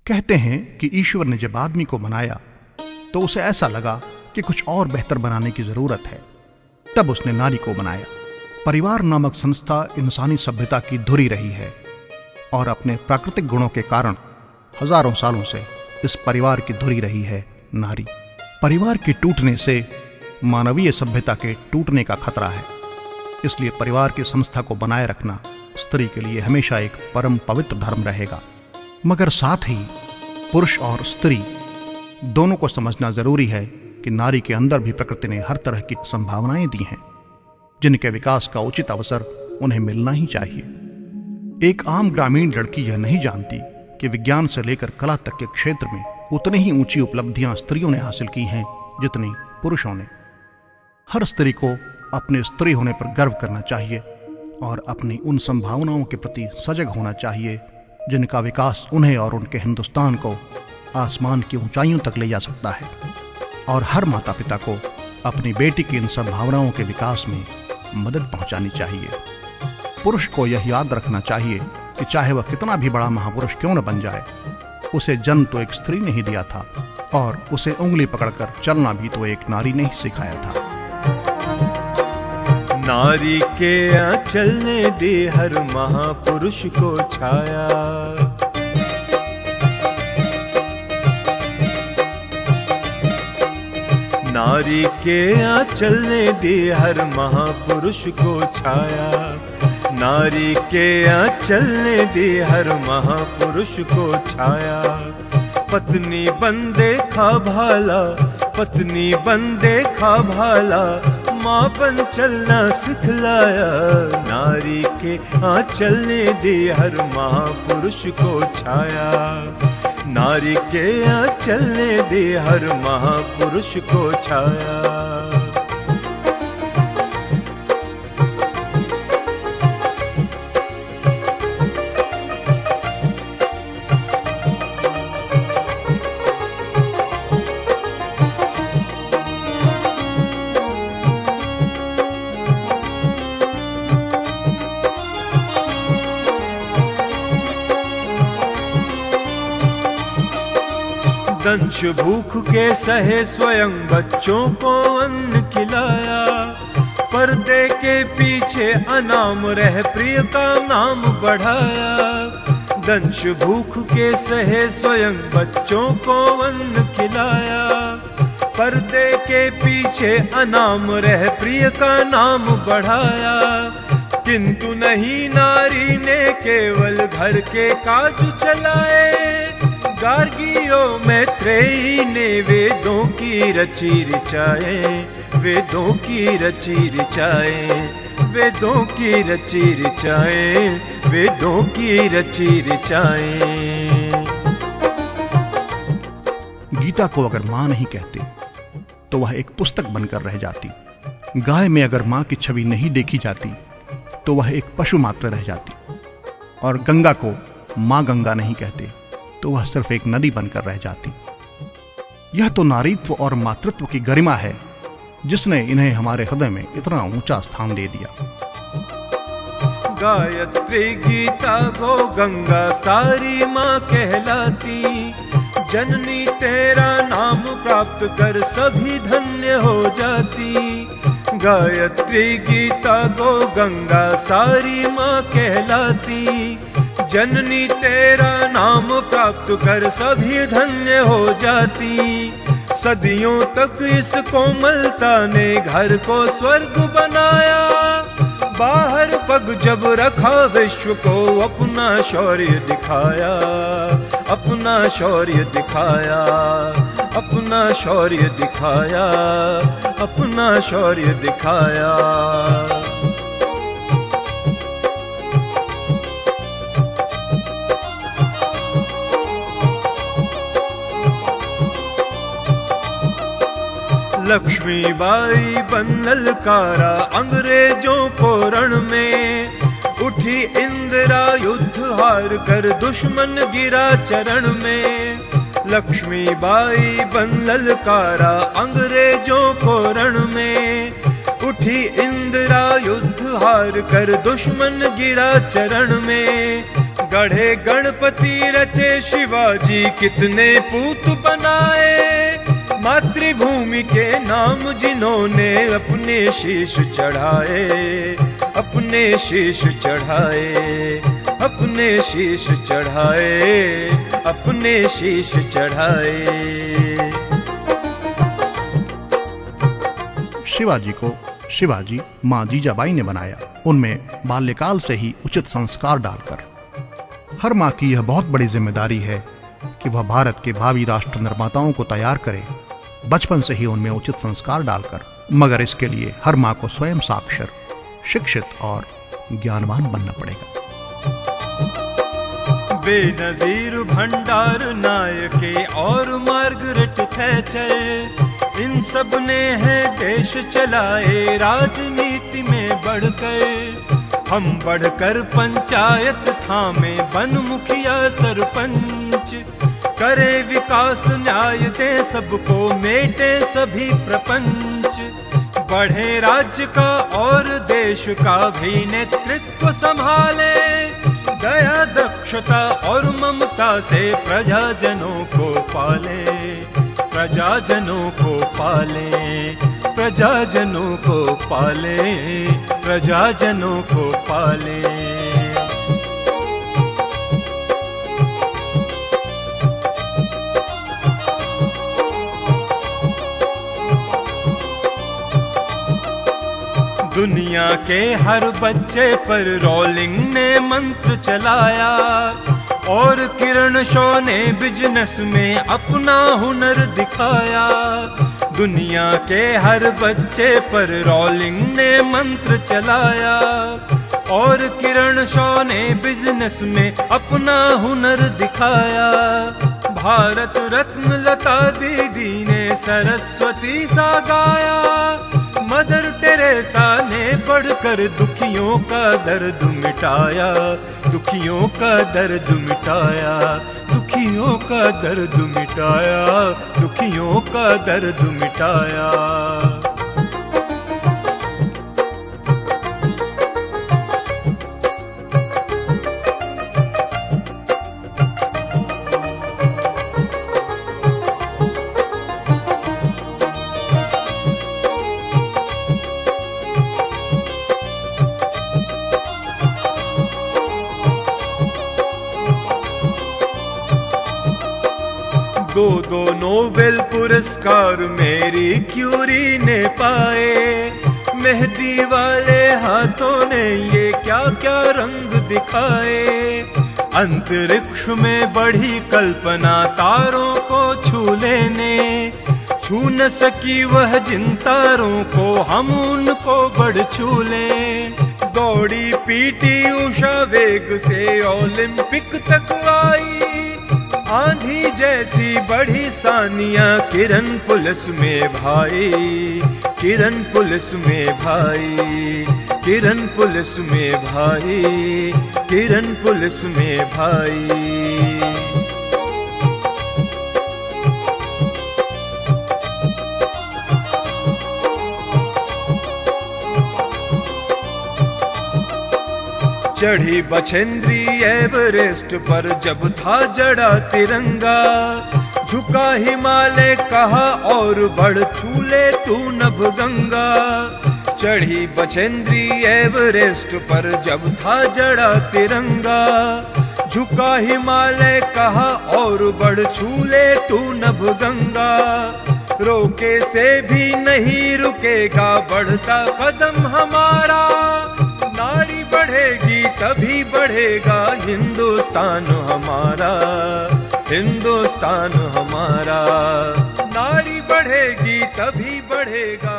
कहते हैं कि ईश्वर ने जब आदमी को बनाया तो उसे ऐसा लगा कि कुछ और बेहतर बनाने की जरूरत है, तब उसने नारी को बनाया। परिवार नामक संस्था इंसानी सभ्यता की धुरी रही है और अपने प्राकृतिक गुणों के कारण हजारों सालों से इस परिवार की धुरी रही है नारी। परिवार के टूटने से मानवीय सभ्यता के टूटने का खतरा है, इसलिए परिवार की संस्था को बनाए रखना स्त्री के लिए हमेशा एक परम पवित्र धर्म रहेगा। मगर साथ ही पुरुष और स्त्री दोनों को समझना जरूरी है कि नारी के अंदर भी प्रकृति ने हर तरह की संभावनाएं दी हैं, जिनके विकास का उचित अवसर उन्हें मिलना ही चाहिए। एक आम ग्रामीण लड़की यह नहीं जानती कि विज्ञान से लेकर कला तक के क्षेत्र में उतनी ही ऊंची उपलब्धियां स्त्रियों ने हासिल की हैं जितनी पुरुषों ने। हर स्त्री को अपने स्त्री होने पर गर्व करना चाहिए और अपनी उन संभावनाओं के प्रति सजग होना चाहिए जिनका विकास उन्हें और उनके हिंदुस्तान को आसमान की ऊंचाइयों तक ले जा सकता है। और हर माता पिता को अपनी बेटी की इन संभावनाओं के विकास में मदद पहुंचानी चाहिए। पुरुष को यह याद रखना चाहिए कि चाहे वह कितना भी बड़ा महापुरुष क्यों न बन जाए, उसे जन्म तो एक स्त्री ने ही दिया था और उसे उंगली पकड़कर चलना भी तो एक नारी ने ही सिखाया था। नारी के आंचल ने दे हर महापुरुष को छाया, नारी के आंचल ने दे हर महापुरुष को छाया, नारी के आंचल ने दे हर महापुरुष को छाया। पत्नी बन देखा भाला, पत्नी बन देखा भाला, माँ बन चलना सिखलाया। नारी के आंचल ने दे हर महापुरुष को छाया, नारी के आंचल ने दे हर महापुरुष को छाया। दंश भूख के सहे स्वयं बच्चों को अन्न खिलाया, पर्दे के पीछे अनाम रह प्रिय का नाम बढ़ाया। दंश भूख के सहे स्वयं बच्चों को अन्न खिलाया, पर्दे के पीछे अनाम रह प्रिय का नाम बढ़ाया। किंतु नहीं नारी ने केवल घर के काज चलाए, गार्गियों में त्रेयी ने वेदों की रची ऋचाएं, वेदों की रची ऋचाएं, वेदों की रची ऋचाएं, वेदों की रची ऋचाएं। गीता को अगर माँ नहीं कहते तो वह एक पुस्तक बनकर रह जाती। गाय में अगर माँ की छवि नहीं देखी जाती तो वह एक पशु मात्र रह जाती। और गंगा को माँ गंगा नहीं कहते तो वह सिर्फ एक नदी बनकर रह जाती। यह तो नारीत्व और मातृत्व की गरिमा है जिसने इन्हें हमारे हृदय में इतना ऊंचा स्थान दे दिया। गायत्री गीता गो गंगा सारी माँ कहलाती, जननी तेरा नाम प्राप्त कर सभी धन्य हो जाती। गायत्री गीता गो गंगा सारी माँ कहलाती, जननी तेरा नाम प्राप्त कर सभी धन्य हो जाती। सदियों तक इस कोमलता ने घर को स्वर्ग बनाया, बाहर पग जब रखा विश्व को अपना शौर्य दिखाया, अपना शौर्य दिखाया, अपना शौर्य दिखाया, अपना शौर्य दिखाया। लक्ष्मीबाई बन ललकारा अंग्रेजों को रण में, उठी इंदिरा युद्ध हार कर दुश्मन गिरा चरण में। लक्ष्मीबाई बन ललकारा अंग्रेजों को रण में, उठी इंदिरा युद्ध हार कर दुश्मन गिरा चरण में। गढ़े गणपति रचे शिवाजी कितने पूत बनाए, मातृभूमि के नाम जिन्होंने अपने शीश चढ़ाए, अपने शीश चढ़ाए, अपने शीश चढ़ाए, अपने शीश चढ़ाए। शिवाजी को शिवाजी माँ जीजाबाई ने बनाया, उनमें बाल्यकाल से ही उचित संस्कार डालकर। हर माँ की यह बहुत बड़ी जिम्मेदारी है कि वह भारत के भावी राष्ट्र निर्माताओं को तैयार करे, बचपन से ही उनमें उचित संस्कार डालकर। मगर इसके लिए हर माँ को स्वयं साक्षर, शिक्षित और ज्ञानवान बनना पड़ेगा। बेनजीर भंडार नायके और मार्गरेट थैचर, इन सब ने है देश चलाए राजनीति में बढ़कर। हम बढ़कर पंचायत थामे बन मुखिया सरपंच, करे विकास न्याय दे सबको मेटे सभी प्रपंच। बढ़े राज्य का और देश का भी नेतृत्व संभाले, दया दक्षता और ममता से प्रजाजनों को पाले, प्रजाजनों को पाले, प्रजाजनों को पाले, प्रजाजनों को पाले। दुनिया के हर बच्चे पर रोलिंग ने मंत्र चलाया, और किरण शो ने बिजनेस में अपना हुनर दिखाया। दुनिया के हर बच्चे पर रोलिंग ने मंत्र चलाया, और किरण शो ने बिजनेस में अपना हुनर दिखाया। भारत रत्न लता दीदी ने सरस्वती सा गाया, मदर टेरेसा ने बढ़कर दुखियों का दर्द मिटाया, दुखियों का दर्द मिटाया, दुखियों का दर्द मिटाया, दुखियों का दर्द मिटाया। दो नोबेल पुरस्कार मेरी क्यूरी ने पाए, मेहंदी वाले हाथों ने ये क्या क्या रंग दिखाए। अंतरिक्ष में बढ़ी कल्पना तारों को छू लेने, छू न सकी वह जिन तारों को हम उनको बढ़ छू लें। दौड़ी पीटी उषा वेग से ओलंपिक तक आई, आंधी जैसी बढ़ी सानिया किरण पुलिस में भाई, किरण पुलिस में भाई, किरण पुलिस में भाई, किरण पुलिस में भाई। चढ़ी बछेंद्री एवरेस्ट पर जब था जड़ा तिरंगा, झुका हिमालय कहा और बढ़ छूले तू नभ गंगा। चढ़ी बछेंद्री एवरेस्ट पर जब था जड़ा तिरंगा, झुका हिमालय कहा और बढ़ छूले तू नभ गंगा। रोके से भी नहीं रुकेगा बढ़ता कदम हमारा, नारी बढ़ेगी तभी बढ़ेगा हिंदुस्तान हमारा, हिंदुस्तान हमारा। नारी बढ़ेगी तभी बढ़ेगा